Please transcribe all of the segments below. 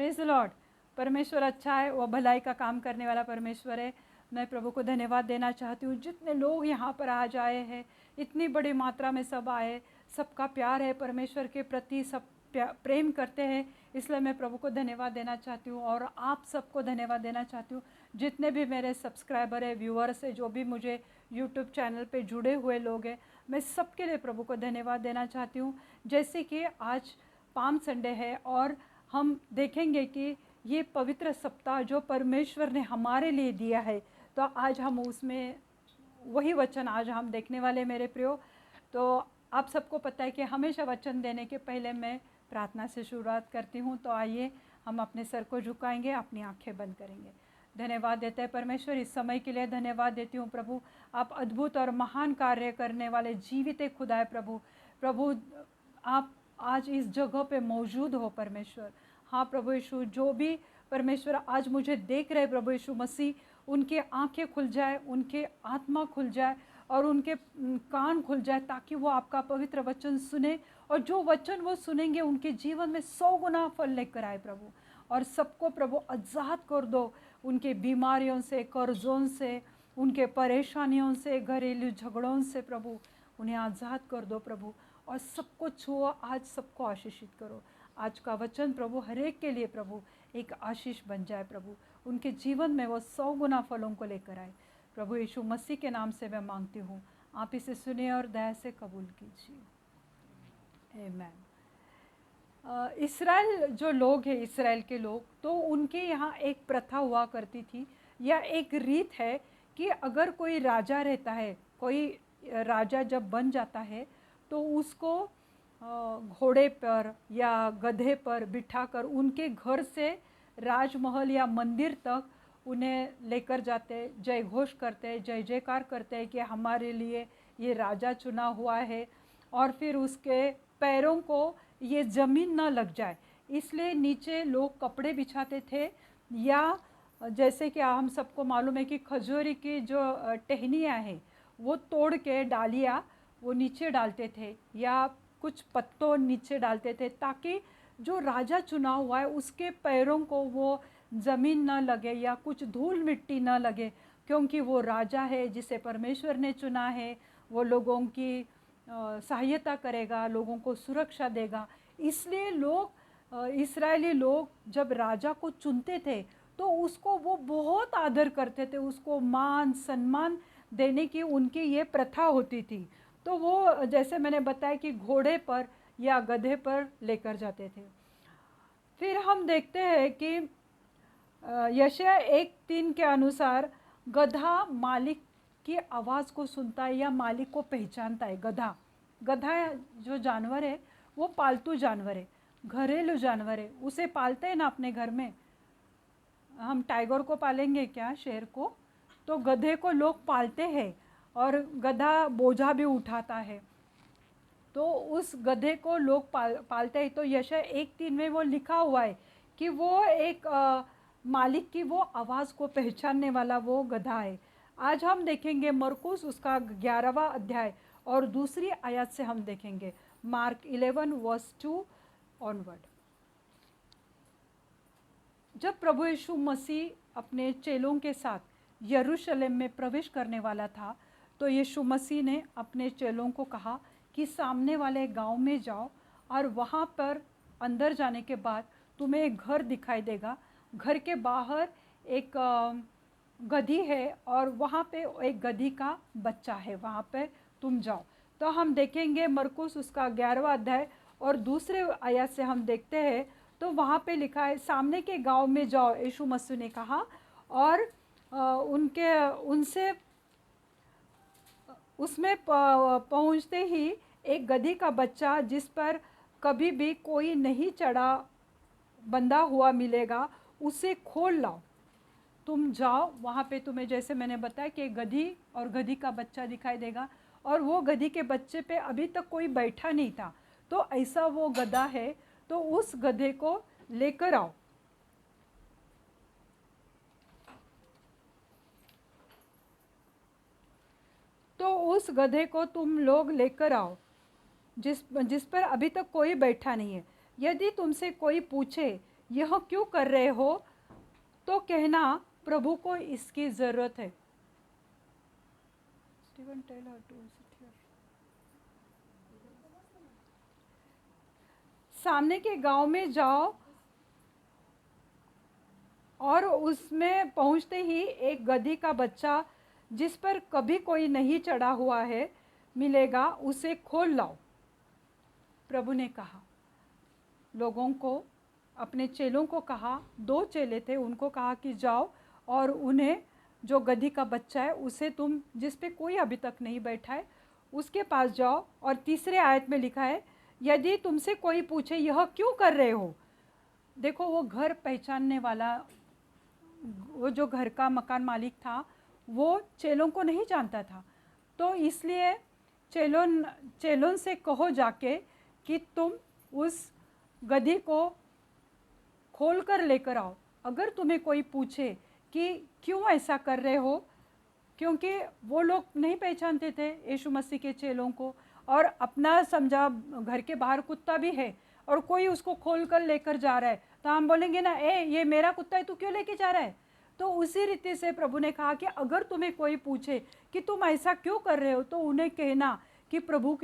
Praise the Lord. परमेश्वर अच्छा है, वो भलाई का काम करने वाला परमेश्वर है। मैं प्रभु को धन्यवाद देना चाहती हूँ। जितने लोग यहाँ पर आज आए हैं, इतनी बड़ी मात्रा में सब आए, सबका प्यार है परमेश्वर के प्रति, सब प्रेम करते हैं, इसलिए मैं प्रभु को धन्यवाद देना चाहती हूँ। और आप सबको धन्यवाद देना चाहती हूँ, जितने भी मेरे सब्सक्राइबर है, व्यूअर्स है, जो भी मुझे यूट्यूब चैनल पे जुड़े हुए लोग हैं, मैं सबके लिए प्रभु को धन्यवाद देना चाहती हूँ। जैसे कि आज पाम संडे है और हम देखेंगे कि ये पवित्र सप्ताह जो परमेश्वर ने हमारे लिए दिया है, तो आज हम उसमें वही वचन आज हम देखने वाले मेरे प्रियो। तो आप सबको पता है कि हमेशा वचन देने के पहले मैं प्रार्थना से शुरुआत करती हूँ। तो आइए हम अपने सर को झुकाएंगे, अपनी आंखें बंद करेंगे। धन्यवाद देते हैं परमेश्वर, इस समय के लिए धन्यवाद देती हूँ प्रभु। आप अद्भुत और महान कार्य करने वाले जीवित खुदा है प्रभु। प्रभु आप आज इस जगह पे मौजूद हो परमेश्वर। हाँ प्रभु यीशु, जो भी परमेश्वर आज मुझे देख रहे प्रभु यीशु मसीह, उनके आंखें खुल जाए, उनके आत्मा खुल जाए और उनके कान खुल जाए, ताकि वो आपका पवित्र वचन सुने और जो वचन वो सुनेंगे उनके जीवन में 100 गुना फल लेकर आए प्रभु। और सबको प्रभु आज़ाद कर दो उनके बीमारियों से, कर्जों से, उनके परेशानियों से, घरेलू झगड़ों से प्रभु, उन्हें आज़ाद कर दो प्रभु। और सबको छुओ, आज सबको आशीषित करो। आज का वचन प्रभु हर एक के लिए प्रभु एक आशीष बन जाए प्रभु, उनके जीवन में वो 100 गुना फलों को लेकर आए। प्रभु यीशु मसीह के नाम से मैं मांगती हूँ, आप इसे सुने और दया से कबूल कीजिए। आमीन। इसराइल जो लोग हैं, इसराइल के लोग, तो उनके यहाँ एक प्रथा हुआ करती थी, या एक रीत है कि अगर कोई राजा रहता है, कोई राजा जब बन जाता है, तो उसको घोड़े पर या गधे पर बिठाकर उनके घर से राजमहल या मंदिर तक उन्हें लेकर जाते, जय घोष करते, जय जयकार करते कि हमारे लिए ये राजा चुना हुआ है। और फिर उसके पैरों को ये ज़मीन ना लग जाए, इसलिए नीचे लोग कपड़े बिछाते थे, या जैसे कि हम सबको मालूम है कि खजूरी की जो टहनियाँ हैं वो तोड़ के डालियाँ वो नीचे डालते थे, या कुछ पत्तों नीचे डालते थे, ताकि जो राजा चुना हुआ है उसके पैरों को वो ज़मीन न लगे या कुछ धूल मिट्टी न लगे, क्योंकि वो राजा है जिसे परमेश्वर ने चुना है। वो लोगों की सहायता करेगा, लोगों को सुरक्षा देगा। इसलिए लोग, इस्राएली लोग जब राजा को चुनते थे तो उसको वो बहुत आदर करते थे, उसको मान सम्मान देने की उनकी ये प्रथा होती थी। तो वो जैसे मैंने बताया कि घोड़े पर या गधे पर लेकर जाते थे। फिर हम देखते हैं कि यशायाह 1:3 के अनुसार गधा मालिक की आवाज़ को सुनता है या मालिक को पहचानता है। गधा जो जानवर है वो पालतू जानवर है, घरेलू जानवर है, उसे पालते हैं ना अपने घर में। हम टाइगर को पालेंगे क्या, शेर को? तो गधे को लोग पालते हैं, और गधा बोझा भी उठाता है, तो उस गधे को लोग पालते हैं। तो यशायाह 1:3 में वो लिखा हुआ है कि वो एक मालिक की वो आवाज़ को पहचानने वाला वो गधा है। आज हम देखेंगे मरकुस उसका 11वां अध्याय और दूसरी आयत से हम देखेंगे, मार्क 11:2 ऑनवर्ड। जब प्रभु यीशु मसीह अपने चेलों के साथ यरूशलेम में प्रवेश करने वाला था, तो यीशु मसीह ने अपने चेलों को कहा कि सामने वाले गांव में जाओ, और वहाँ पर अंदर जाने के बाद तुम्हें एक घर दिखाई देगा। घर के बाहर एक गधी है और वहाँ पे एक गधी का बच्चा है, वहाँ पे तुम जाओ। तो हम देखेंगे मरकुस उसका 11वां अध्याय और दूसरे आयत से हम देखते हैं, तो वहाँ पे लिखा है सामने के गांव में जाओ, यीशु मसीह ने कहा। और उनसे उसमें पहुँचते ही एक गधी का बच्चा, जिस पर कभी भी कोई नहीं चढ़ा, बंधा हुआ मिलेगा, उसे खोल लाओ। तुम जाओ, वहाँ पे तुम्हें जैसे मैंने बताया कि गधी और गधी का बच्चा दिखाई देगा, और वो गधी के बच्चे पे अभी तक कोई बैठा नहीं था, तो ऐसा वो गधा है, तो उस गधे को लेकर आओ। तो उस गधे को तुम लोग लेकर आओ जिस पर अभी तक कोई बैठा नहीं है। यदि तुमसे कोई पूछे यह क्यों कर रहे हो, तो कहना प्रभु को इसकी ज़रूरत है। स्टीवन टेलर टू सामने के गांव में जाओ और उसमें पहुंचते ही एक गधी का बच्चा जिस पर कभी कोई नहीं चढ़ा हुआ है मिलेगा, उसे खोल लाओ। प्रभु ने कहा लोगों को, अपने चेलों को कहा, 2 चेले थे, उनको कहा कि जाओ और उन्हें जो गधी का बच्चा है उसे तुम, जिस पे कोई अभी तक नहीं बैठा है, उसके पास जाओ। और तीसरे आयत में लिखा है, यदि तुमसे कोई पूछे यह क्यों कर रहे हो। देखो वो घर पहचानने वाला, वो जो घर का मकान मालिक था वो चेलों को नहीं जानता था, तो इसलिए चेलों से कहो जाके कि तुम उस गधी को खोल कर लेकर आओ। अगर तुम्हें कोई पूछे कि क्यों ऐसा कर रहे हो, क्योंकि वो लोग नहीं पहचानते थे यीशु मसीह के चेलों को, और अपना समझा घर के बाहर कुत्ता भी है और कोई उसको खोल कर लेकर जा रहा है, तो हम बोलेंगे ना, ये मेरा कुत्ता है, तू क्यों लेके जा रहा है। तो उसी रीति से प्रभु ने कहा कि अगर तुम्हें कोई पूछे कि तुम ऐसा क्यों कर रहे हो, तो उन्हें कहना कि प्रभु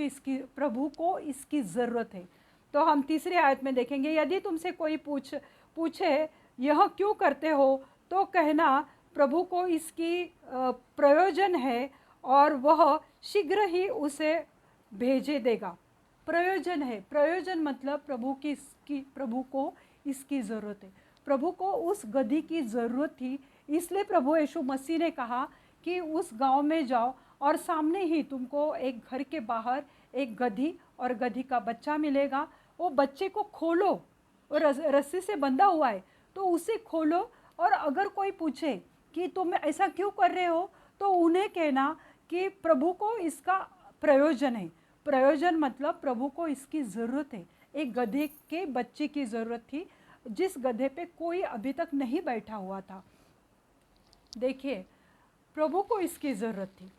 को इसकी ज़रूरत है। तो हम तीसरी आयत में देखेंगे, यदि तुमसे कोई पूछे यह क्यों करते हो, तो कहना प्रभु को इसकी प्रयोजन है और वह शीघ्र ही उसे भेजे देगा। प्रयोजन है, प्रयोजन मतलब प्रभु को इसकी ज़रूरत है। प्रभु को उस गधी की ज़रूरत थी, इसलिए प्रभु यीशु मसीह ने कहा कि उस गांव में जाओ और सामने ही तुमको एक घर के बाहर एक गधी और गधी का बच्चा मिलेगा। वो बच्चे को खोलो, और रस्सी से बंधा हुआ है, तो उसे खोलो, और अगर कोई पूछे कि तुम ऐसा क्यों कर रहे हो, तो उन्हें कहना कि प्रभु को इसका प्रयोजन है। प्रयोजन मतलब प्रभु को इसकी ज़रूरत है। एक गधे के बच्चे की ज़रूरत थी, जिस गधे पे कोई अभी तक नहीं बैठा हुआ था। देखिए, प्रभु को इसकी ज़रूरत थी।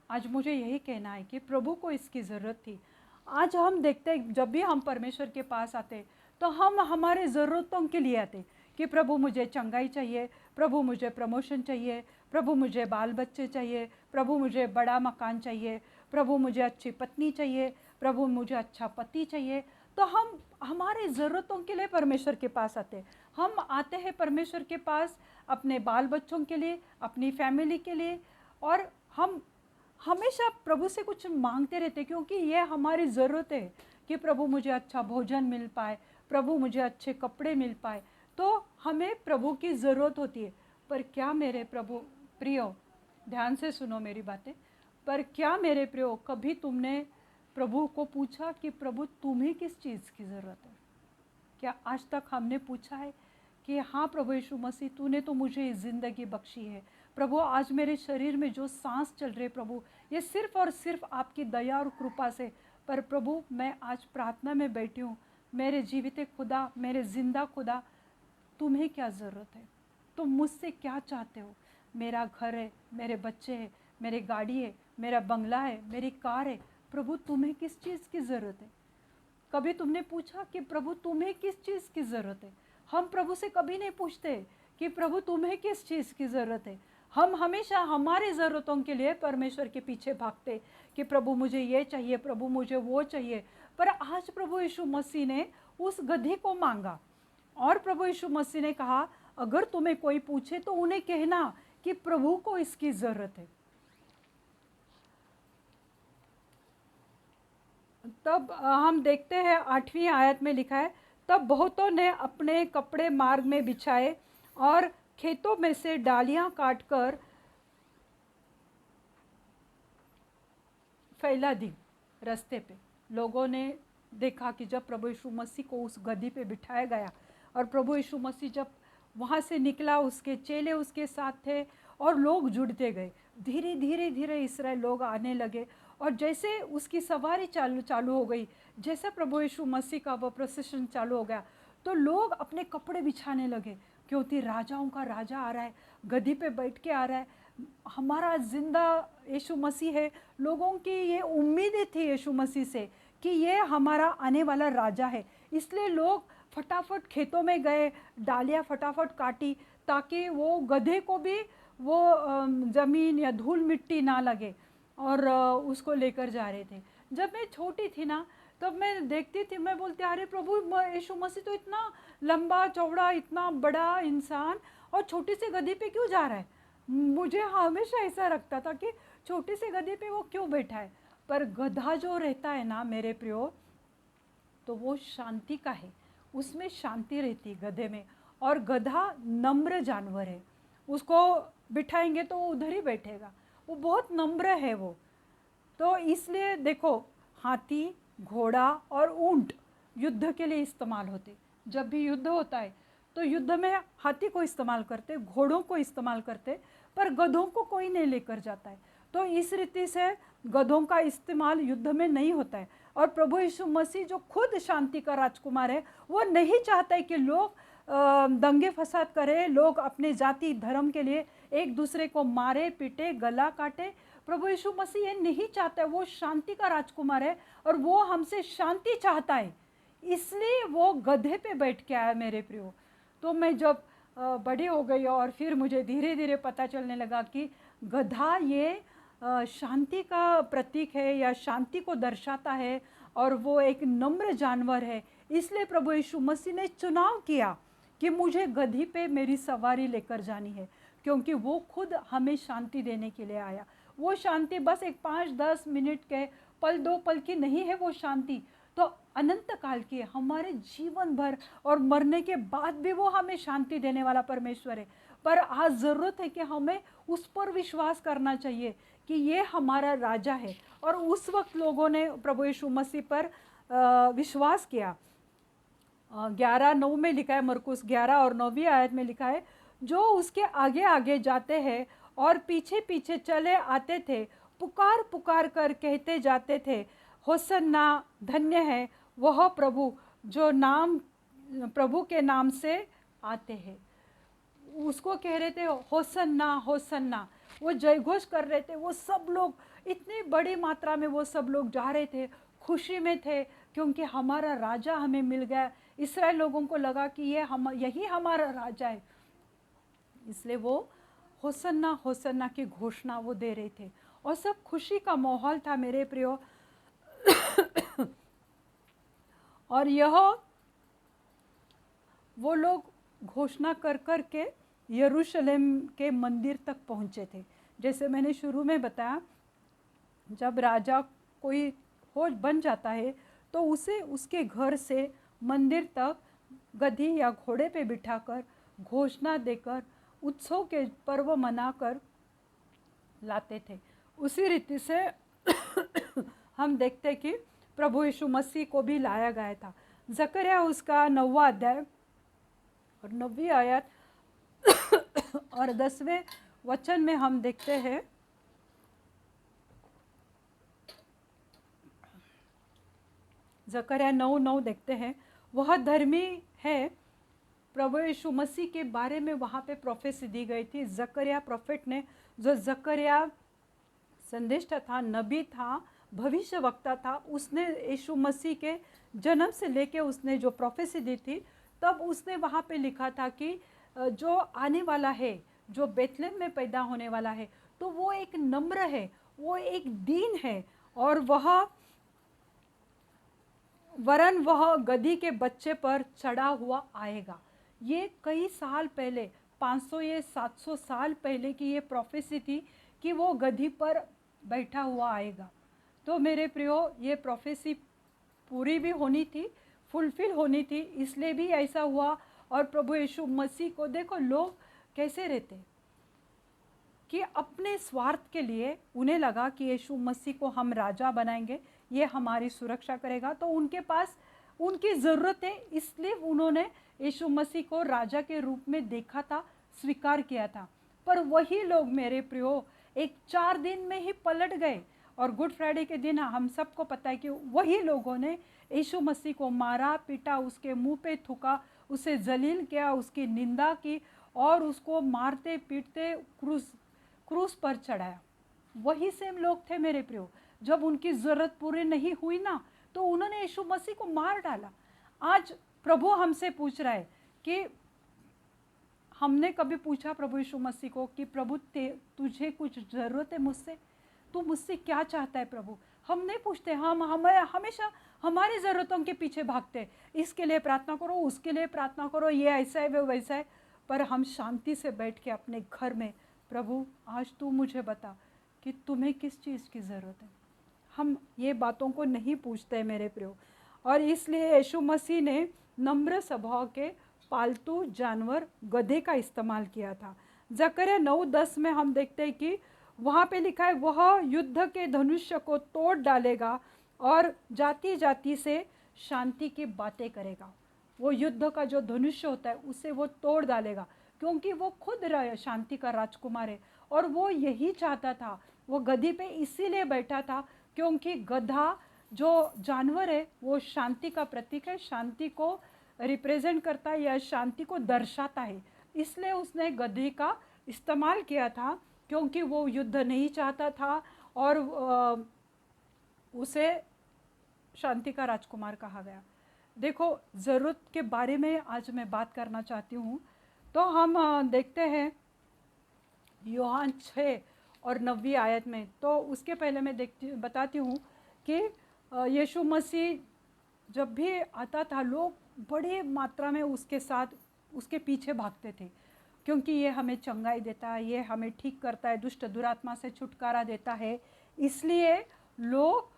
आज मुझे यही कहना है कि प्रभु को इसकी ज़रूरत थी। आज हम देखते हैं, जब भी हम परमेश्वर के पास आते तो हम हमारे ज़रूरतों के लिए आते कि प्रभु मुझे चंगाई चाहिए, प्रभु मुझे प्रमोशन चाहिए, प्रभु मुझे बाल बच्चे चाहिए, प्रभु मुझे बड़ा मकान चाहिए, प्रभु मुझे अच्छी पत्नी चाहिए, प्रभु मुझे अच्छा पति चाहिए। तो हम हमारे ज़रूरतों के लिए परमेश्वर के पास आते हैं। हम आते हैं परमेश्वर के पास अपने बाल बच्चों के लिए, अपनी फैमिली के लिए, और हम हमेशा प्रभु से कुछ मांगते रहते, क्योंकि ये हमारी ज़रूरत है कि प्रभु मुझे अच्छा भोजन मिल पाए, प्रभु मुझे अच्छे कपड़े मिल पाए। तो हमें प्रभु की ज़रूरत होती है। पर क्या मेरे प्रभु प्रियो, ध्यान से सुनो मेरी बातें, पर क्या मेरे प्रियो कभी तुमने प्रभु को पूछा कि प्रभु तुम्हें किस चीज़ की ज़रूरत है? क्या आज तक हमने पूछा है कि हाँ प्रभु यीशु मसीह, तूने तो मुझे ज़िंदगी बख्शी है, प्रभु आज मेरे शरीर में जो सांस चल रही, प्रभु ये सिर्फ़ और सिर्फ आपकी दया और कृपा से। पर प्रभु मैं आज प्रार्थना में बैठी हूँ, मेरे जीवित खुदा, मेरे ज़िंदा खुदा, तुम्हें क्या ज़रूरत है? तुम मुझसे क्या चाहते हो? मेरा घर है, मेरे बच्चे हैं, मेरी गाड़ी है, मेरा बंगला है, मेरी कार है, प्रभु तुम्हें किस चीज़ की ज़रूरत है? कभी तुमने पूछा कि प्रभु तुम्हें किस चीज़ की ज़रूरत है? हम प्रभु से कभी नहीं पूछते कि प्रभु तुम्हें किस चीज़ की ज़रूरत है। हम हमेशा हमारी ज़रूरतों के लिए परमेश्वर के पीछे भागते कि प्रभु मुझे ये चाहिए, प्रभु मुझे वो चाहिए। पर आज प्रभु यीशु मसीह ने उस गधे को मांगा, और प्रभु यीशु मसीह ने कहा अगर तुम्हें कोई पूछे तो उन्हें कहना कि प्रभु को इसकी ज़रूरत है। तब हम देखते हैं 8वीं आयत में लिखा है, तब बहुतों ने अपने कपड़े मार्ग में बिछाए और खेतों में से डालियां काटकर फैला दी रास्ते पे। लोगों ने देखा कि जब प्रभु यीशु मसीह को उस गद्दी पे बिठाया गया और प्रभु यीशु मसीह जब वहाँ से निकला, उसके चेले उसके साथ थे और लोग जुड़ते गए। धीरे धीरे धीरे इस्राएल लोग आने लगे, और जैसे उसकी सवारी चालू हो गई, जैसे प्रभु यीशु मसीह का वो प्रोसेशन चालू हो गया, तो लोग अपने कपड़े बिछाने लगे, क्योंकि राजाओं का राजा आ रहा है, गद्दी पे बैठ के आ रहा है, हमारा जिंदा यीशु मसीह है। लोगों की ये उम्मीदें थी यीशु मसीह से कि ये हमारा आने वाला राजा है, इसलिए लोग फटाफट खेतों में गए, डालियाँ फटाफट काटी ताकि वो गधे को भी वो ज़मीन या धूल मिट्टी ना लगे, और उसको लेकर जा रहे थे। जब मैं छोटी थी ना, तब मैं देखती थी, मैं बोलती अरे प्रभु, यीशु मसीह तो इतना लंबा चौड़ा, इतना बड़ा इंसान, और छोटी सी गधी पे क्यों जा रहा है। मुझे हमेशा ऐसा लगता था कि छोटी सी गधी पे वो क्यों बैठा है। पर गधा जो रहता है ना मेरे प्रियो, तो वो शांति का है, उसमें शांति रहती है गधे में। और गधा नम्र जानवर है, उसको बिठाएंगे तो वो उधर ही बैठेगा, वो बहुत नम्र है वो। तो इसलिए देखो, हाथी, घोड़ा और ऊंट युद्ध के लिए इस्तेमाल होते। जब भी युद्ध होता है तो युद्ध में हाथी को इस्तेमाल करते, घोड़ों को इस्तेमाल करते, पर गधों को कोई नहीं लेकर जाता है। तो इस रीति से गधों का इस्तेमाल युद्ध में नहीं होता है। और प्रभु यीशु मसीह जो खुद शांति का राजकुमार है, वो नहीं चाहता है कि लोग दंगे फसाद करें, लोग अपने जाति धर्म के लिए एक दूसरे को मारे पीटे, गला काटे। प्रभु यीशु मसीह ये नहीं चाहता है। वो शांति का राजकुमार है और वो हमसे शांति चाहता है, इसलिए वो गधे पे बैठ के आया मेरे प्रियो। तो मैं जब बड़ी हो गई और फिर मुझे धीरे धीरे पता चलने लगा कि गधा ये शांति का प्रतीक है या शांति को दर्शाता है, और वो एक नम्र जानवर है। इसलिए प्रभु यीशु मसीह ने चुनाव किया कि मुझे गधी पे मेरी सवारी लेकर जानी है, क्योंकि वो खुद हमें शांति देने के लिए आया। वो शांति बस एक 5-10 मिनट के, पल 2 पल की नहीं है, वो शांति तो अनंत काल की है, हमारे जीवन भर, और मरने के बाद भी वो हमें शांति देने वाला परमेश्वर है। पर आज ज़रूरत है कि हमें उस पर विश्वास करना चाहिए कि ये हमारा राजा है। और उस वक्त लोगों ने प्रभु यीशु मसीह पर विश्वास किया। 11:9 में लिखा है, मरकुस 11 और 9वीं आयत में लिखा है, जो उसके आगे आगे जाते हैं और पीछे पीछे चले आते थे, पुकार पुकार कर कहते जाते थे, होसन्ना, धन्य है वह प्रभु जो नाम प्रभु के नाम से आते हैं। उसको कह रहे थे होसन्ना होसन्ना, वो जयघोष कर रहे थे। वो सब लोग इतनी बड़ी मात्रा में वो सब लोग जा रहे थे, खुशी में थे, क्योंकि हमारा राजा हमें मिल गया। इस्राएल लोगों को लगा कि यही हमारा राजा है, इसलिए वो होसन्ना होसन्ना की घोषणा वो दे रहे थे, और सब खुशी का माहौल था मेरे प्रियो। और यह वो लोग घोषणा कर कर के यरूशलेम के मंदिर तक पहुँचे थे। जैसे मैंने शुरू में बताया, जब राजा कोई हो बन जाता है तो उसे उसके घर से मंदिर तक गधी या घोड़े पे बिठाकर, घोषणा देकर, उत्सव के पर्व मनाकर लाते थे। उसी रीति से हम देखते कि प्रभु यीशु मसीह को भी लाया गया था। जकरिया उसका 9वां अध्याय और 9वीं आयत और 10वें वचन में हम देखते हैं, जकरिया 9:9 देखते हैं, वह धर्मी है। प्रभु यीशु मसीह के बारे में वहाँ पे प्रोफेसी दी गई थी। जकरिया प्रोफेट ने, जो जकरिया संदेष्टा था, नबी था, भविष्य वक्ता था, उसने यीशु मसीह के जन्म से लेके उसने जो प्रोफेसी दी थी, तब उसने वहाँ पे लिखा था कि जो आने वाला है, जो बेथलेहम में पैदा होने वाला है, तो वो एक नम्र है, वो एक दीन है, और वरन वह गधी के बच्चे पर चढ़ा हुआ आएगा। ये कई साल पहले, 500 या 700 साल पहले की ये प्रोफेसी थी कि वो गधी पर बैठा हुआ आएगा। तो मेरे प्रियो, ये प्रोफेसी पूरी भी होनी थी, फुलफिल होनी थी, इसलिए भी ऐसा हुआ। और प्रभु यीशु मसीह को देखो, लोग कैसे रहते कि अपने स्वार्थ के लिए उन्हें लगा कि यीशु मसीह को हम राजा बनाएंगे, ये हमारी सुरक्षा करेगा, तो उनके पास उनकी ज़रूरत है, इसलिए उन्होंने यीशु मसीह को राजा के रूप में देखा था, स्वीकार किया था। पर वही लोग मेरे प्रियो एक 4 दिन में ही पलट गए, और गुड फ्राइडे के दिन हम सबको पता है कि वही लोगों ने यीशु मसीह को मारा पीटा, उसके मुंह पे थूका, उसे जलील किया, उसकी निंदा की, और उसको मारते पीटते क्रूस पर चढ़ाया। वही सेम लोग थे मेरे प्रियो। जब उनकी ज़रूरत पूरी नहीं हुई ना, तो उन्होंने यीशु मसीह को मार डाला। आज प्रभु हमसे पूछ रहा है कि हमने कभी पूछा प्रभु यीशु मसीह को कि प्रभु तुझे कुछ ज़रूरत है मुझसे, तू मुझसे क्या चाहता है प्रभु? हम नहीं पूछते, हम हमेशा हमारी ज़रूरतों के पीछे भागते, इसके लिए प्रार्थना करो, उसके लिए प्रार्थना करो, ये ऐसा है वो वैसा है। पर हम शांति से बैठ के अपने घर में, प्रभु आज तू मुझे बता कि तुम्हें किस चीज़ की ज़रूरत है। हम ये बातों को नहीं पूछते मेरे प्रियो। और इसलिए यीशु मसीह ने नम्र स्वभाव के पालतू जानवर गधे का इस्तेमाल किया था। जकरिया 9:10 में हम देखते हैं कि वहाँ पे लिखा है, वह युद्ध के धनुष्य को तोड़ डालेगा और जाति जाति से शांति की बातें करेगा। वो युद्ध का जो धनुष्य होता है उसे वो तोड़ डालेगा, क्योंकि वो खुद शांति का राजकुमार है। और वो यही चाहता था, वो गधी पे इसीलिए बैठा था क्योंकि गधा जो जानवर है वो शांति का प्रतीक है, शांति को रिप्रेजेंट करता है या शांति को दर्शाता है। इसलिए उसने गधे का इस्तेमाल किया था, क्योंकि वो युद्ध नहीं चाहता था और उसे शांति का राजकुमार कहा गया। देखो, ज़रूरत के बारे में आज मैं बात करना चाहती हूँ। तो हम देखते हैं यूहन्ना 6 और 9वीं आयत में। तो उसके पहले मैं बताती हूँ कि यीशु मसीह जब भी आता था, लोग बड़ी मात्रा में उसके साथ उसके पीछे भागते थे, क्योंकि ये हमें चंगाई देता है, ये हमें ठीक करता है, दुष्ट दुरात्मा से छुटकारा देता है। इसलिए लोग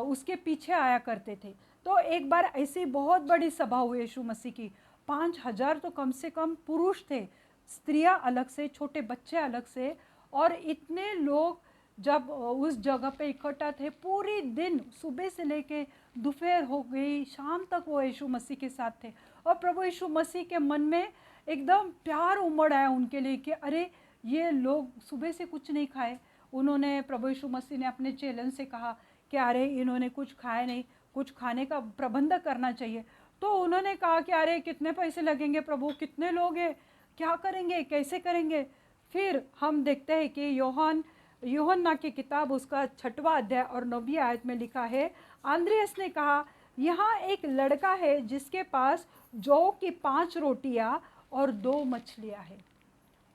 उसके पीछे आया करते थे। तो एक बार ऐसी बहुत बड़ी सभा हुई यीशु मसीह की, 5,000 तो कम से कम पुरुष थे, स्त्रियां अलग से, छोटे बच्चे अलग से। और इतने लोग जब उस जगह पे इकट्ठा थे, पूरी दिन सुबह से लेके दोपहर हो गई, शाम तक वो यीशु मसीह के साथ थे। और प्रभु यीशु मसीह के मन में एकदम प्यार उमड़ आया उनके लिए कि अरे ये लोग सुबह से कुछ नहीं खाए। उन्होंने, प्रभु यीशु मसीह ने अपने चेलन से कहा कि अरे इन्होंने कुछ खाया नहीं, कुछ खाने का प्रबंध करना चाहिए। तो उन्होंने कहा कि अरे कितने पैसे लगेंगे प्रभु, कितने लोग हैं, क्या करेंगे, कैसे करेंगे। फिर हम देखते हैं कि यूहन्ना की किताब उसका 6वां अध्याय और 9वीं आयत में लिखा है, आंद्रियस ने कहा, यहाँ एक लड़का है जिसके पास जौ की 5 रोटियां और 2 मछलियां हैं।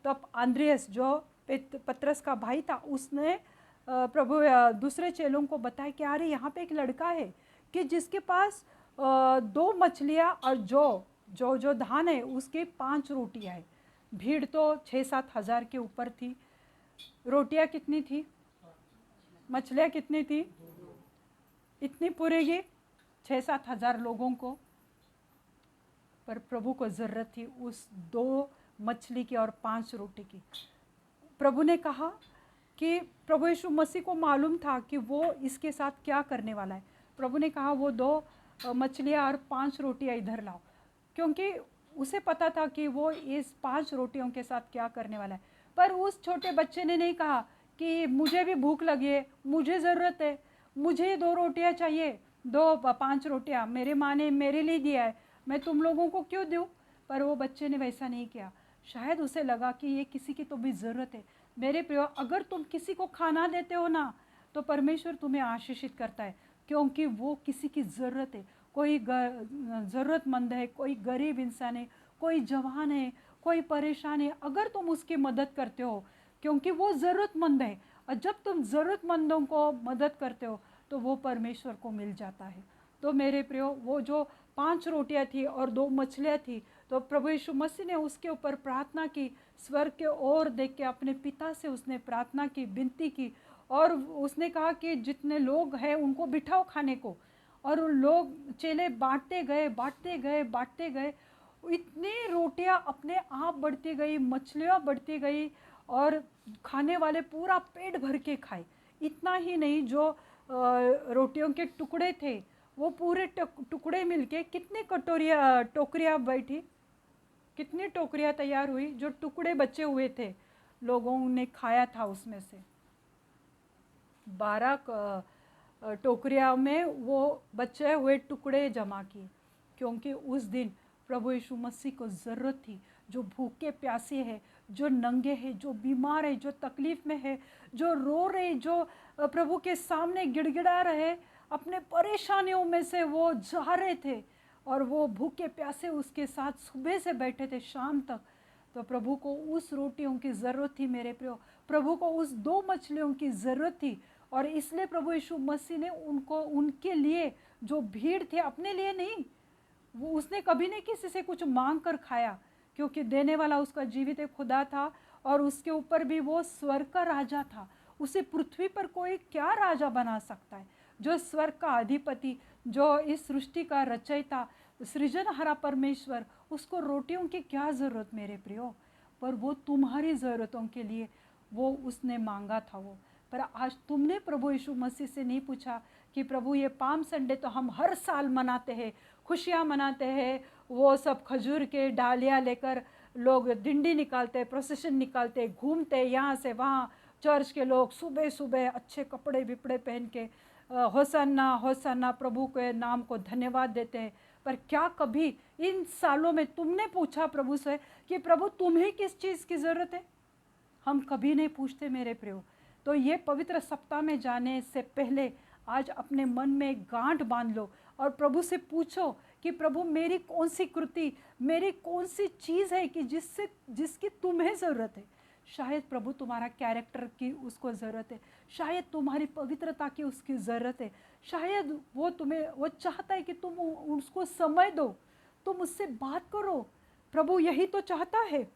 तब आंद्रियस जो पतरस का भाई था, उसने प्रभु दूसरे चेलों को बताया कि अरे यहाँ पे एक लड़का है कि जिसके पास 2 मछलियाँ और जो धान है उसके 5 रोटियाँ है। भीड़ तो 6-7 हज़ार के ऊपर थी। रोटियाँ कितनी थी, मछलियाँ कितनी थी, इतनी पूरेगी 6-7 हज़ार लोगों को। पर प्रभु को ज़रूरत थी उस 2 मछली की और 5 रोटी की। प्रभु ने कहा कि प्रभु यीशु मसीह को मालूम था कि वो इसके साथ क्या करने वाला है। प्रभु ने कहा वो 2 मछलियाँ और 5 रोटियाँ इधर लाओ, क्योंकि उसे पता था कि वो इस 5 रोटियों के साथ क्या करने वाला है। पर उस छोटे बच्चे ने नहीं कहा कि मुझे भी भूख लगी है, मुझे ज़रूरत है, मुझे 2 रोटियाँ चाहिए, 5 रोटियाँ मेरे माँ ने मेरे लिए दिया है, मैं तुम लोगों को क्यों दूँ। पर वो बच्चे ने वैसा नहीं किया। शायद उसे लगा कि ये किसी की तो भी ज़रूरत है। मेरे प्रियो, अगर तुम किसी को खाना देते हो ना, तो परमेश्वर तुम्हें आशीषित करता है, क्योंकि वो किसी की ज़रूरत है। कोई ज़रूरतमंद है, कोई गरीब इंसान है, कोई जवान है, कोई परेशान है, अगर तुम उसकी मदद करते हो, क्योंकि वो ज़रूरतमंद है। और जब तुम ज़रूरतमंदों को मदद करते हो तो वो परमेश्वर को मिल जाता है। तो मेरे प्रियो, वो जो 5 रोटियां थी और 2 मछलियाँ थी, तो प्रभु यीशु मसीह ने उसके ऊपर प्रार्थना की, स्वर्ग के ओर देख के अपने पिता से उसने प्रार्थना की, विनती की। और उसने कहा कि जितने लोग हैं उनको बिठाओ खाने को। और उन लोग, चेले बांटते गए बांटते गए बांटते गए, इतनी रोटियां अपने आप बढ़ती गई, मछलियाँ बढ़ती गई, और खाने वाले पूरा पेट भर के खाए। इतना ही नहीं, जो रोटियों के टुकड़े थे वो पूरे टुकड़े मिलके कितनी टोकरियाँ बैठी, कितनी टोकरियाँ तैयार हुई। जो टुकड़े बचे हुए थे लोगों ने खाया था, उसमें से 12 टोकरियाँ में वो बचे हुए टुकड़े जमा किए, क्योंकि उस दिन प्रभु यीशु मसीह को ज़रूरत थी। जो भूखे प्यासे हैं, जो नंगे हैं, जो बीमार है, जो तकलीफ़ में है, जो रो रहे, जो प्रभु के सामने गिड़गिड़ा रहे, अपने परेशानियों में से वो जा रहे थे। और वो भूखे प्यासे उसके साथ सुबह से बैठे थे शाम तक। तो प्रभु को उस रोटियों की ज़रूरत थी मेरे प्रियो, प्रभु को उस 2 मछलियों की ज़रूरत थी। और इसलिए प्रभु यीशु मसीह ने उनको, उनके लिए जो भीड़ थे, अपने लिए नहीं, वो उसने कभी नहीं किसी से कुछ मांग कर खाया, क्योंकि देने वाला उसका जीवित एक खुदा था। और उसके ऊपर भी वो स्वर्ग का राजा था। उसे पृथ्वी पर कोई क्या राजा बना सकता है? जो स्वर्ग का अधिपति, जो इस सृष्टि का रचयिता, सृजनहारा परमेश्वर, उसको रोटियों की क्या ज़रूरत मेरे प्रियो? पर वो तुम्हारी ज़रूरतों के लिए वो उसने मांगा था वो। पर आज तुमने प्रभु यीशु मसीह से नहीं पूछा कि प्रभु ये पाम संडे तो हम हर साल मनाते हैं, खुशियाँ मनाते हैं, वो सब खजूर के डालियाँ लेकर लोग डिंडी निकालते, प्रोसेशन निकालते, घूमते यहाँ से वहाँ। चर्च के लोग सुबह सुबह अच्छे कपड़े विपड़े पहन के होसन्ना होसन्ना प्रभु के नाम को धन्यवाद देते हैं। पर क्या कभी इन सालों में तुमने पूछा प्रभु से कि प्रभु तुम्हें किस चीज़ की ज़रूरत है? हम कभी नहीं पूछते मेरे प्रियो। तो ये पवित्र सप्ताह में जाने से पहले आज अपने मन में एक गांठ बांध लो और प्रभु से पूछो कि प्रभु मेरी कौन सी कृति, मेरी कौन सी चीज़ है कि जिसकी तुम्हें ज़रूरत है। शायद प्रभु तुम्हारा कैरेक्टर की उसको ज़रूरत है, शायद तुम्हारी पवित्रता की उसकी ज़रूरत है, शायद वो चाहता है कि तुम उसको समय दो, तुम उससे बात करो। प्रभु यही तो चाहता है।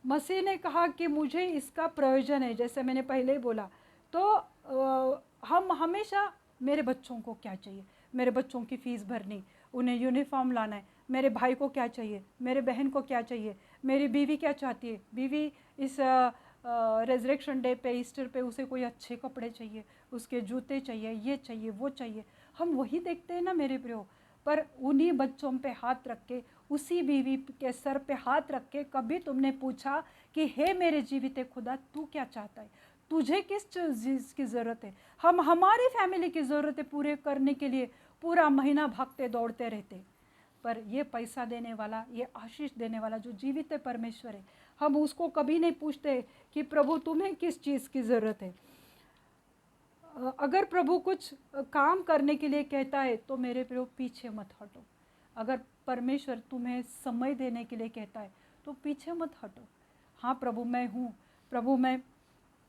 मसीह ने कहा कि मुझे इसका प्रयोजन है, जैसे मैंने पहले ही बोला। तो हम हमेशा, मेरे बच्चों को क्या चाहिए, मेरे बच्चों की फ़ीस भरनी, उन्हें यूनिफॉर्म लाना है, मेरे भाई को क्या चाहिए, मेरे बहन को क्या चाहिए, मेरी बीवी क्या चाहती है, बीवी इस रेजरेक्शन डे पे, ईस्टर पे उसे कोई अच्छे कपड़े चाहिए, उसके जूते चाहिए, ये चाहिए वो चाहिए। हम वही देखते हैं ना मेरे प्रियो। पर उन्हीं बच्चों पे हाथ रख के, उसी बीवी के सर पे हाथ रख के कभी तुमने पूछा कि हे मेरे जीवित खुदा, तू क्या चाहता है, तुझे किस चीज़ की ज़रूरत है? हम हमारी फैमिली की ज़रूरतें पूरे करने के लिए पूरा महीना भागते दौड़ते रहते। पर ये पैसा देने वाला, ये आशीष देने वाला जो जीवित परमेश्वर है, हम उसको कभी नहीं पूछते कि प्रभु तुम्हें किस चीज़ की ज़रूरत है। अगर प्रभु कुछ काम करने के लिए कहता है तो मेरे प्रियो पीछे मत हटो। अगर परमेश्वर तुम्हें समय देने के लिए कहता है तो पीछे मत हटो। हाँ प्रभु मैं हूँ, प्रभु मैं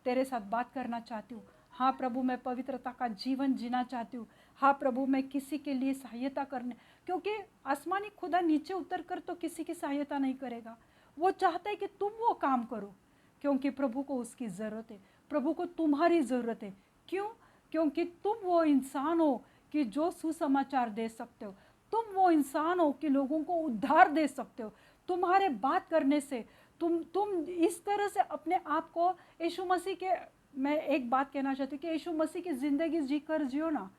तेरे साथ बात करना चाहती हूँ। हाँ प्रभु मैं पवित्रता का जीवन जीना चाहती हूँ। हाँ प्रभु मैं किसी के लिए सहायता करने, क्योंकि आसमानी खुदा नीचे उतर कर तो किसी की सहायता नहीं करेगा। वो चाहता है कि तुम वो काम करो, क्योंकि प्रभु को उसकी ज़रूरत है, प्रभु को तुम्हारी ज़रूरत है। क्यों? क्योंकि तुम वो इंसान हो कि जो सुसमाचार दे सकते हो, तुम वो इंसान हो कि लोगों को उद्धार दे सकते हो। तुम्हारे बात करने से तुम इस तरह से अपने आप को यीशु मसीह के, मैं एक बात कहना चाहती हूँ कि यीशु मसीह की ज़िंदगी जी कर जियो ना।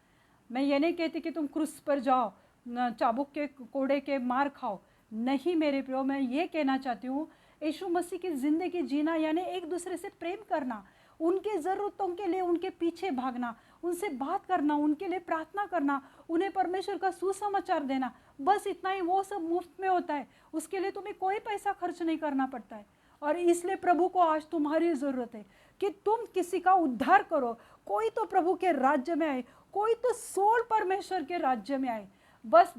मैं ये नहीं कहती कि तुम क्रूस पर जाओ, चाबुक के कोड़े के मार खाओ, नहीं मेरे प्रियो। मैं ये कहना चाहती हूँ यीशु मसीह की ज़िंदगी जीना यानी एक दूसरे से प्रेम करना, उनके ज़रूरतों के लिए उनके पीछे भागना, उनसे बात करना, उनके लिए प्रार्थना करना, उन्हें परमेश्वर का सुसमाचार देना, बस इतना ही। वो सब मुफ्त में होता है, उसके लिए तुम्हें कोई पैसा खर्च नहीं करना पड़ता है। और इसलिए प्रभु को आज तुम्हारी ज़रूरत है कि तुम किसी का उद्धार करो। कोई तो प्रभु के राज्य में आए, कोई तो सोल परमेश्वर के राज्य में आए। बस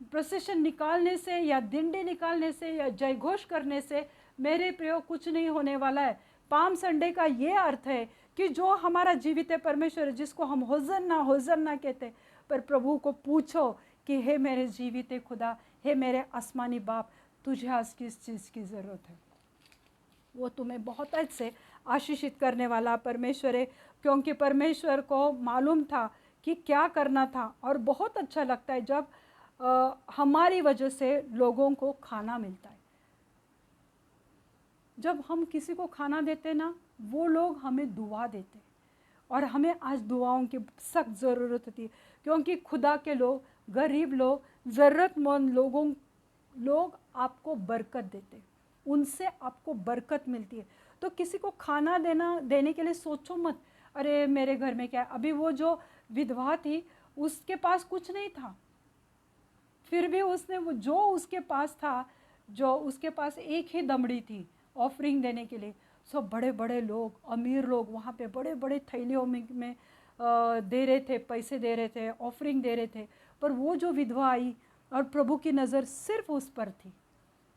प्रोसेशन निकालने से या डिंडी निकालने से या जयघोष करने से मेरे प्रियो कुछ नहीं होने वाला है। पाम संडे का ये अर्थ है कि जो हमारा जीवित है परमेश्वर, जिसको हम होज़न्ना होज़न्ना कहते, पर प्रभु को पूछो कि हे मेरे जीवित खुदा, हे मेरे आसमानी बाप, तुझे आज किस चीज़ की ज़रूरत है? वो तुम्हें बहुत अच्छे आशीषित करने वाला परमेश्वर है, क्योंकि परमेश्वर को मालूम था कि क्या करना था। और बहुत अच्छा लगता है जब हमारी वजह से लोगों को खाना मिलता है। जब हम किसी को खाना देते ना, वो लोग हमें दुआ देते, और हमें आज दुआओं की सख्त ज़रूरत होती है, क्योंकि खुदा के लोग, गरीब लोग, ज़रूरतमंद लोग आपको बरकत देते, उनसे आपको बरकत मिलती है। तो किसी को खाना देने के लिए सोचो मत, अरे मेरे घर में क्या है। अभी वो जो विधवा थी, उसके पास कुछ नहीं था, फिर भी उसने वो जो उसके पास था, जो उसके पास एक ही दमड़ी थी ऑफरिंग देने के लिए, सब बड़े बड़े लोग, अमीर लोग वहाँ पे बड़े बड़े थैलियों में दे रहे थे, पैसे दे रहे थे, ऑफरिंग दे रहे थे, पर वो जो विधवा आई और प्रभु की नज़र सिर्फ उस पर थी,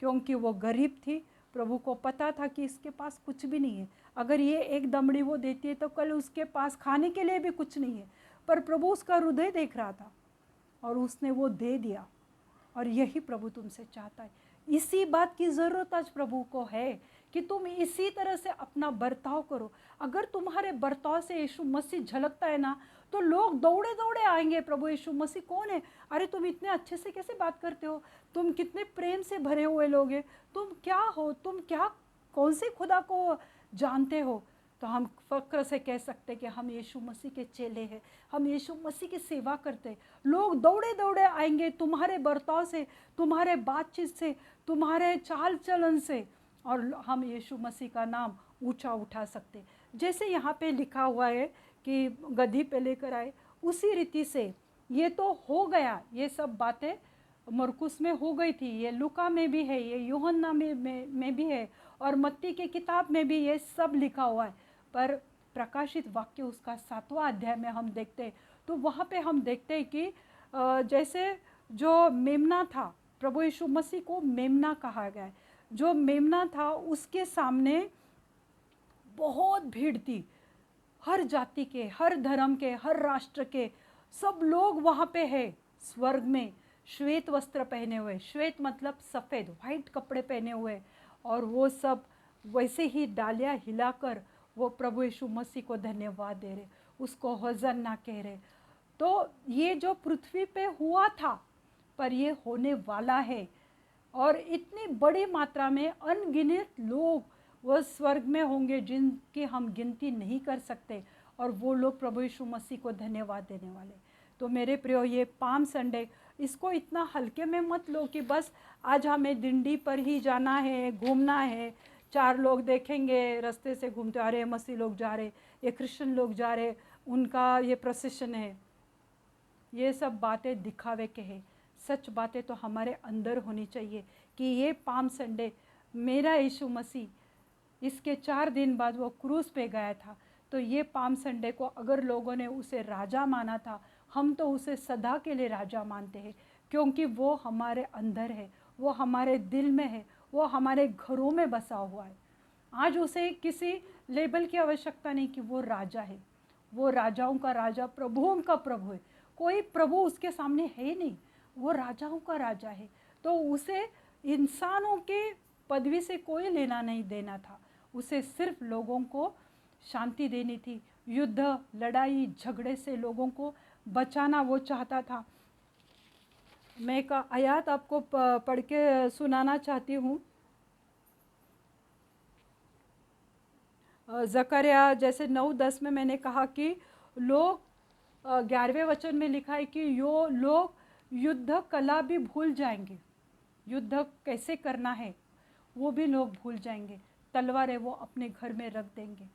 क्योंकि वो गरीब थी। प्रभु को पता था कि इसके पास कुछ भी नहीं है, अगर ये एक दमड़ी वो देती है तो कल उसके पास खाने के लिए भी कुछ नहीं है, पर प्रभु उसका हृदय देख रहा था और उसने वो दे दिया। और यही प्रभु तुमसे चाहता है, इसी बात की ज़रूरत आज प्रभु को है कि तुम इसी तरह से अपना बर्ताव करो। अगर तुम्हारे बर्ताव से यीशु मसीह झलकता है ना, तो लोग दौड़े दौड़े आएंगे, प्रभु यीशु मसीह कौन है, अरे तुम इतने अच्छे से कैसे बात करते हो, तुम कितने प्रेम से भरे हुए लोग हैं, तुम क्या हो, तुम क्या कौन से खुदा को जानते हो। तो हम फ़क्र से कह सकते कि हम यीशु मसीह के चेले हैं, हम यीशु मसीह की सेवा करते हैं। लोग दौड़े दौड़े आएंगे तुम्हारे बर्ताव से, तुम्हारे बातचीत से, तुम्हारे चाल चलन से, और हम यीशु मसीह का नाम ऊंचा उठा सकते। जैसे यहाँ पे लिखा हुआ है कि गद्दी पे लेकर आए, उसी रीति से ये तो हो गया, ये सब बातें मरकुस में हो गई थी, ये लूका में भी है, ये यूहन्ना में भी है, और मत्ती के किताब में भी ये सब लिखा हुआ है। पर प्रकाशित वाक्य उसका 7वां अध्याय में हम देखते हैं, तो वहाँ पे हम देखते हैं कि जैसे जो मेमना था, प्रभु यीशु मसीह को मेमना कहा गया है, जो मेमना था उसके सामने बहुत भीड़ थी, हर जाति के, हर धर्म के, हर राष्ट्र के सब लोग वहाँ पे है। स्वर्ग में श्वेत वस्त्र पहने हुए, श्वेत मतलब सफ़ेद, वाइट कपड़े पहने हुए, और वो सब वैसे ही डालियाँ हिलाकर वो प्रभु यीशु मसीह को धन्यवाद दे रहे, उसको होज़न्ना कह रहे। तो ये जो पृथ्वी पे हुआ था, पर ये होने वाला है, और इतनी बड़ी मात्रा में अनगिनत लोग वो स्वर्ग में होंगे जिनकी हम गिनती नहीं कर सकते, और वो लोग प्रभु यीशु मसीह को धन्यवाद देने वाले। तो मेरे प्रियो, ये पाम संडे, इसको इतना हल्के में मत लो कि बस आज हमें दिंडी पर ही जाना है, घूमना है, 4 लोग देखेंगे रास्ते से घूमते, अरे मसीह लोग जा रहे, ये क्रिश्चियन लोग जा रहे, उनका ये प्रोसेशन है। ये सब बातें दिखावे के हैं, सच बातें तो हमारे अंदर होनी चाहिए कि ये पाम संडे मेरा यीशु मसीह इसके 4 दिन बाद वो क्रूस पे गया था, तो ये पाम संडे को अगर लोगों ने उसे राजा माना था, हम तो उसे सदा के लिए राजा मानते हैं, क्योंकि वो हमारे अंदर है, वो हमारे दिल में है, वो हमारे घरों में बसा हुआ है। आज उसे किसी लेबल की आवश्यकता नहीं कि वो राजा है, वो राजाओं का राजा, प्रभुओं का प्रभु है, कोई प्रभु उसके सामने है ही नहीं, वो राजाओं का राजा है। तो उसे इंसानों के पदवी से कोई लेना नहीं देना था, उसे सिर्फ लोगों को शांति देनी थी, युद्ध लड़ाई झगड़े से लोगों को बचाना वो चाहता था। मैं एक आयत आपको पढ़ के सुनाना चाहती हूँ। जकरिया जैसे 9:10 में मैंने कहा कि लोग 11वें वचन में लिखा है कि यो लोग युद्ध कला भी भूल जाएंगे, युद्ध कैसे करना है वो भी लोग भूल जाएंगे, तलवारें वो अपने घर में रख देंगे।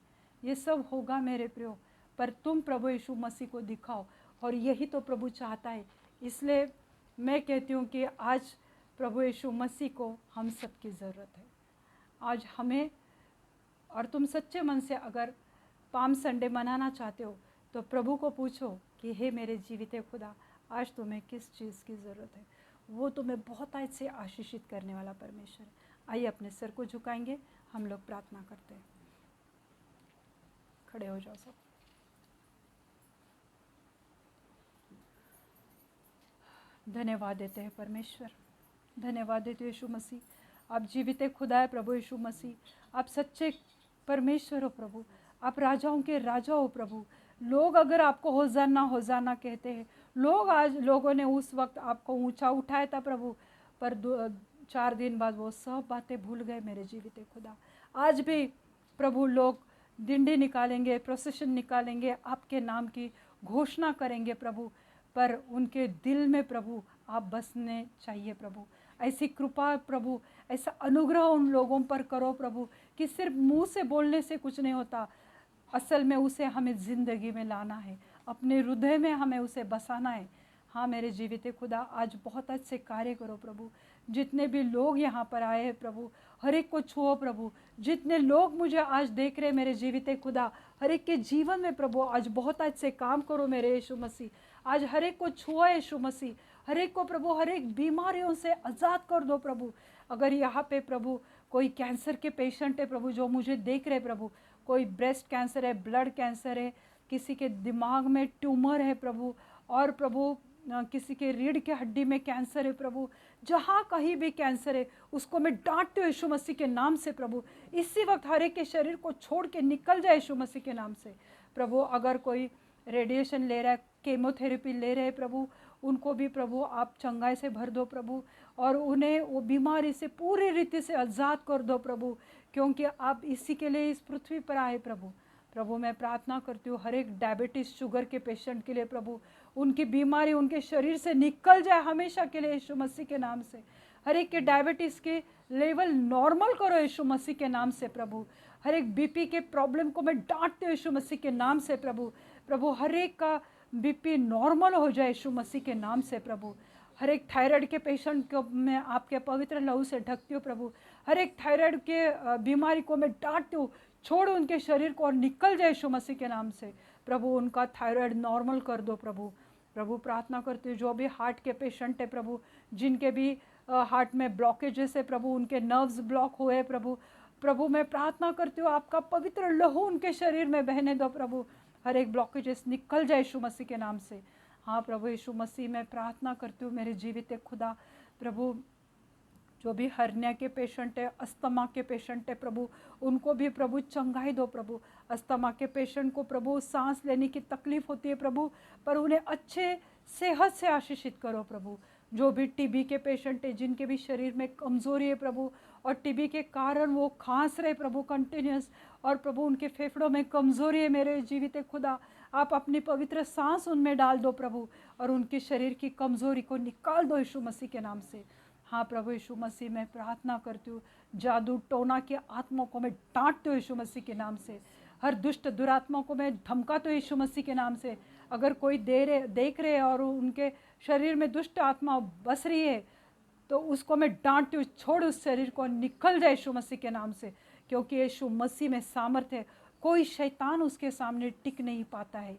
ये सब होगा मेरे प्रियो, पर तुम प्रभु यीशु मसीह को दिखाओ, और यही तो प्रभु चाहता है। इसलिए मैं कहती हूँ कि आज प्रभु यीशु मसीह को हम सबकी ज़रूरत है। आज हमें, और तुम सच्चे मन से अगर पाम संडे मनाना चाहते हो तो प्रभु को पूछो कि हे मेरे जीवित खुदा, आज तुम्हें किस चीज़ की ज़रूरत है, वो तुम्हें बहुत आज से आशीषित करने वाला परमेश्वर है। आइए अपने सर को झुकाएंगे, हम लोग प्रार्थना करते हैं। खड़े हो जाओ सब। धन्यवाद देते हैं परमेश्वर, धन्यवाद देते यीशु मसीह, आप जीवित खुदा है प्रभु यीशु मसीह, आप सच्चे परमेश्वर हो प्रभु, आप राजाओं के राजा हो प्रभु। लोग अगर आपको होज़ाना होज़ाना कहते हैं, लोग आज लोगों ने उस वक्त आपको ऊंचा उठाया था प्रभु, पर 4 दिन बाद वो सब बातें भूल गए मेरे जीवित खुदा। आज भी प्रभु लोग डिंडी निकालेंगे, प्रोसेशन निकालेंगे, आपके नाम की घोषणा करेंगे प्रभु, पर उनके दिल में प्रभु आप बसने चाहिए प्रभु। ऐसी कृपा प्रभु, ऐसा अनुग्रह उन लोगों पर करो प्रभु कि सिर्फ मुंह से बोलने से कुछ नहीं होता, असल में उसे हमें ज़िंदगी में लाना है, अपने हृदय में हमें उसे बसाना है। हाँ मेरे जीवित खुदा, आज बहुत अच्छे कार्य करो प्रभु। जितने भी लोग यहाँ पर आए हैं प्रभु, हर एक को छुओ प्रभु। जितने लोग मुझे आज देख रहे मेरे जीवित खुदा, हर एक के जीवन में प्रभु आज बहुत अच्छे काम करो मेरे यीशु मसीह। आज हर एक को छुओ यीशु मसीह, हर एक को प्रभु हर एक बीमारियों से आज़ाद कर दो प्रभु। अगर यहाँ पे प्रभु कोई कैंसर के पेशेंट है प्रभु जो मुझे देख रहे प्रभु, कोई ब्रेस्ट कैंसर है, ब्लड कैंसर है, किसी के दिमाग में ट्यूमर है प्रभु, और प्रभु किसी के रीढ़ के हड्डी में कैंसर है प्रभु, जहाँ कहीं भी कैंसर है उसको मैं डांटती हूँ यीशु मसीह के नाम से प्रभु। इसी वक्त हर एक के शरीर को छोड़ के निकल जाए यीशु मसीह के नाम से प्रभु। अगर कोई रेडिएशन ले रहा है, केमोथेरेपी ले रहे हैं प्रभु, उनको भी प्रभु आप चंगाई से भर दो प्रभु, और उन्हें वो बीमारी से पूरी रीति से आज़ाद कर दो प्रभु, क्योंकि आप इसी के लिए इस पृथ्वी पर आए प्रभु। प्रभु मैं प्रार्थना करती हूँ हर एक डायबिटीज़ शुगर के पेशेंट के लिए प्रभु, उनकी बीमारी उनके शरीर से निकल जाए हमेशा के लिए यीशु मसीह के नाम से। हर एक के डायबिटीज़ के लेवल नॉर्मल करो यीशु मसीह के नाम से प्रभु। हर एक बीपी के प्रॉब्लम को मैं डांटती हूँ यीशु मसीह के नाम से प्रभु। प्रभु हर एक का बीपी नॉर्मल हो जाए यीशु मसीह के नाम से प्रभु। हर एक थायराइड के पेशेंट को मैं आपके पवित्र लहू से ढकती हूँ प्रभु। हर एक थायराइड के बीमारी को मैं डांटती हूँ, छोड़ उनके शरीर को और निकल जाए यीशु मसीह के नाम से प्रभु। उनका थायराइड नॉर्मल कर दो प्रभु। प्रभु प्रार्थना करती हूँ जो भी हार्ट के पेशेंट है प्रभु, जिनके भी हार्ट में ब्लॉकेजेस है प्रभु, उनके नर्व्स ब्लॉक हुए प्रभु, प्रभु मैं प्रार्थना करती हूँ आपका पवित्र लहू उनके शरीर में बहने दो प्रभु। हर एक ब्लॉकेजेस निकल जाए यीशु मसीह के नाम से। हाँ प्रभु यीशु मसीह मैं प्रार्थना करती हूँ मेरे जीवित खुदा प्रभु, जो भी हर्निया के पेशेंट है, अस्थमा के पेशेंट है प्रभु, उनको भी प्रभु चंगाई दो प्रभु। अस्थमा के पेशेंट को प्रभु सांस लेने की तकलीफ होती है प्रभु, पर उन्हें अच्छे सेहत से आशीषित करो प्रभु। जो भी टीबी के पेशेंट है, जिनके भी शरीर में कमज़ोरी है प्रभु, और टीबी के कारण वो खांस रहे प्रभु कंटिन्यूस, और प्रभु उनके फेफड़ों में कमज़ोरी है मेरे जीवित खुदा, आप अपनी पवित्र सांस उनमें डाल दो प्रभु, और उनके शरीर की कमज़ोरी को निकाल दो यीशु मसीह के नाम से। हाँ प्रभु यीशु मसीह मैं प्रार्थना करती हूँ जादू टोना के आत्माओं को मैं डांटती हूँ यीशु मसीह के नाम से। हर दुष्ट दुरात्मा को मैं धमकाती हूँ यीशु मसीह के नाम से। अगर कोई देख रहे हैं और उनके शरीर में दुष्ट आत्मा बस रही है तो उसको मैं डांटती हूँ, छोड़ उस शरीर को, निकल जाए यीशु मसीह के नाम से, क्योंकि यीशु मसीह में सामर्थ्य है, कोई शैतान उसके सामने टिक नहीं पाता है।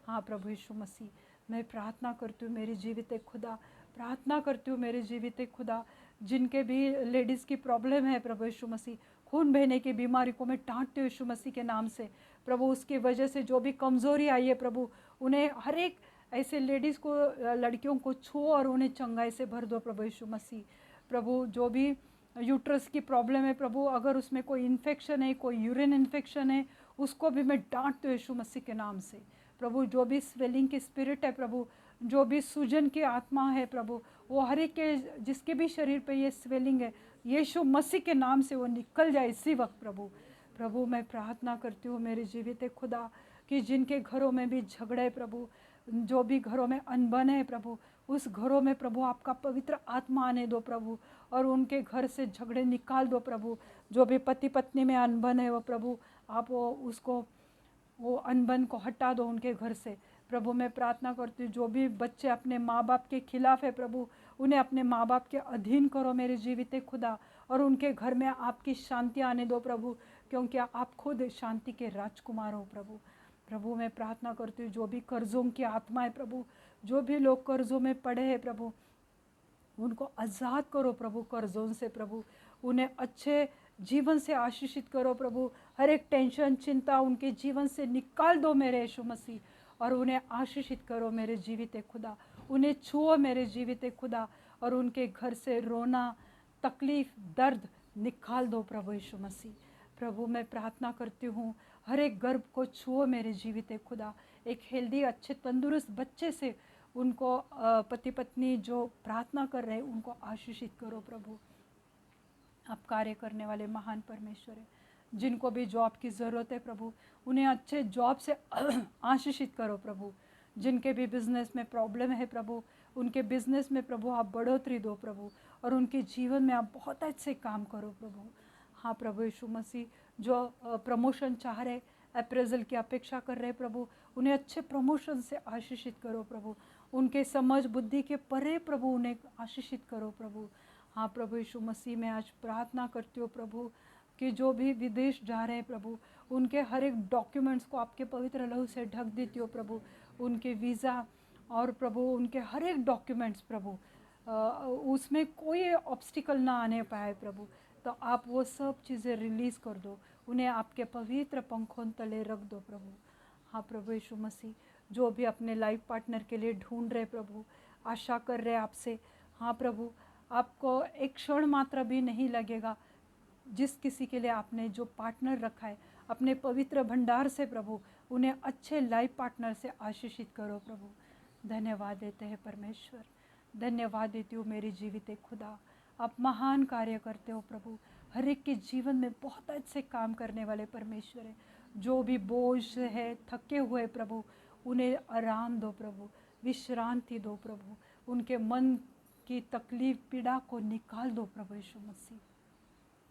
हाँ प्रभु यीशु मसीह मैं प्रार्थना करती हूँ मेरी जीवित खुदा, प्रार्थना करती हूँ मेरे जीवित खुदा, जिनके भी लेडीज़ की प्रॉब्लम है प्रभु यीशु मसीह, खून बहने की बीमारी को मैं डांटती हूँ यीशु मसीह के नाम से प्रभु। उसकी वजह से जो भी कमज़ोरी आई है प्रभु, उन्हें हर एक ऐसे लेडीज़ को, लड़कियों को छुओ और उन्हें चंगाई से भर दो प्रभु यीशु मसीह। प्रभु जो भी यूट्रस की प्रॉब्लम है प्रभु, अगर उसमें कोई इन्फेक्शन है, कोई यूरिन इन्फेक्शन है, उसको भी मैं डांटती हूँ यीशु मसीह के नाम से प्रभु। जो भी स्वेलिंग की स्पिरिट है प्रभु, जो भी सूजन की आत्मा है प्रभु, वो हर एक के जिसके भी शरीर पे ये स्वेलिंग है, यीशु मसीह के नाम से वो निकल जाए इसी वक्त प्रभु। प्रभु मैं प्रार्थना करती हूँ मेरे जीवित खुदा कि जिनके घरों में भी झगड़े प्रभु, जो भी घरों में अनबन है प्रभु, उस घरों में प्रभु आपका पवित्र आत्मा आने दो प्रभु, और उनके घर से झगड़े निकाल दो प्रभु। जो भी पति पत्नी में अनबन है वो प्रभु आप वो अनबन को हटा दो उनके घर से प्रभु। मैं प्रार्थना करती हूँ जो भी बच्चे अपने माँ बाप के खिलाफ है प्रभु, उन्हें अपने माँ बाप के अधीन करो मेरे जीवित खुदा, और उनके घर में आपकी शांति आने दो प्रभु, क्योंकि आप खुद शांति के राजकुमार हो प्रभु। प्रभु मैं प्रार्थना करती हूँ जो भी कर्ज़ों की आत्मा है प्रभु, जो भी लोग कर्ज़ों में पड़े हैं प्रभु, उनको आज़ाद करो प्रभु कर्ज़ों से प्रभु, उन्हें अच्छे जीवन से आशीषित करो प्रभु। हर एक टेंशन चिंता उनके जीवन से निकाल दो मेरे यीशु मसीह, और उन्हें आशीषित करो मेरे जीवित खुदा। उन्हें छुओ मेरे जीवित खुदा, और उनके घर से रोना तकलीफ़ दर्द निकाल दो प्रभु यीशु मसीह। प्रभु मैं प्रार्थना करती हूँ हर एक गर्भ को छुओ मेरे जीवित खुदा, एक हेल्दी अच्छे तंदुरुस्त बच्चे से उनको पति पत्नी जो प्रार्थना कर रहे हैं उनको आशीषित करो प्रभु। आप कार्य करने वाले महान परमेश्वर है, जिनको भी जॉब की ज़रूरत है प्रभु, उन्हें अच्छे जॉब से आशीषित करो प्रभु। जिनके भी बिज़नेस में प्रॉब्लम है प्रभु, उनके बिज़नेस में प्रभु आप बढ़ोतरी दो प्रभु, और उनके जीवन में आप बहुत अच्छे काम करो प्रभु। हाँ प्रभु यीशु मसीह, जो प्रमोशन चाह रहे, अप्रेजल की अपेक्षा कर रहे प्रभु, उन्हें अच्छे प्रमोशन से आशीषित करो प्रभु। उनके समझ बुद्धि के परे प्रभु उन्हें आशीषित करो प्रभु। हाँ प्रभु यीशु मसीह, मैं आज प्रार्थना करती हूँ प्रभु कि जो भी विदेश जा रहे हैं प्रभु, उनके हर एक डॉक्यूमेंट्स को आपके पवित्र लहू से ढक देती हो प्रभु। उनके वीज़ा और प्रभु उनके हर एक डॉक्यूमेंट्स प्रभु, उसमें कोई ऑब्स्टिकल ना आने पाए प्रभु। तो आप वो सब चीज़ें रिलीज़ कर दो, उन्हें आपके पवित्र पंखों तले रख दो प्रभु। हाँ प्रभु यीशु मसीह, जो भी अपने लाइफ पार्टनर के लिए ढूंढ रहे प्रभु, आशा कर रहे आपसे, हाँ प्रभु, आपको एक क्षण मात्र भी नहीं लगेगा जिस किसी के लिए आपने जो पार्टनर रखा है अपने पवित्र भंडार से प्रभु, उन्हें अच्छे लाइफ पार्टनर से आशीषित करो प्रभु। धन्यवाद देते हैं परमेश्वर, धन्यवाद देती हूँ मेरी जीवित खुदा। आप महान कार्य करते हो प्रभु, हर एक के जीवन में बहुत अच्छे काम करने वाले परमेश्वर है। जो भी बोझ है, थके हुए प्रभु, उन्हें आराम दो प्रभु, विश्रांति दो प्रभु, उनके मन की तकलीफ पीड़ा को निकाल दो प्रभु यीशु मसीह।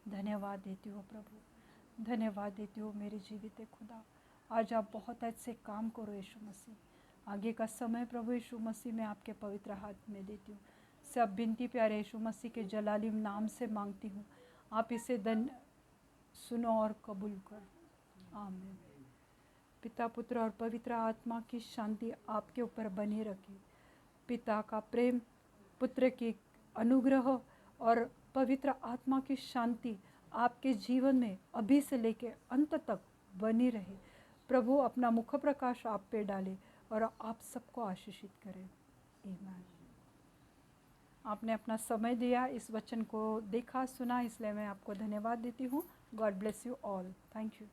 धन्यवाद देती हो प्रभु, धन्यवाद देती हो मेरी जीवित खुदा। आज आप बहुत अच्छे काम करो यीशु मसीह। आगे का समय प्रभु यीशु मसीह मैं आपके पवित्र हाथ में देती हूँ। सब बिनती प्यारे यीशु मसीह के जलाली नाम से मांगती हूँ, आप इसे सुनो और कबूल करो। आमीन। पिता, पुत्र और पवित्र आत्मा की शांति आपके ऊपर बनी रखे। पिता का प्रेम, पुत्र की अनुग्रह और पवित्र आत्मा की शांति आपके जीवन में अभी से लेकर अंत तक बनी रहे। प्रभु अपना मुख प्रकाश आप पे डाले और आप सबको आशीषित करें। आमीन। आपने अपना समय दिया, इस वचन को देखा सुना, इसलिए मैं आपको धन्यवाद देती हूँ। God bless you all. Thank you.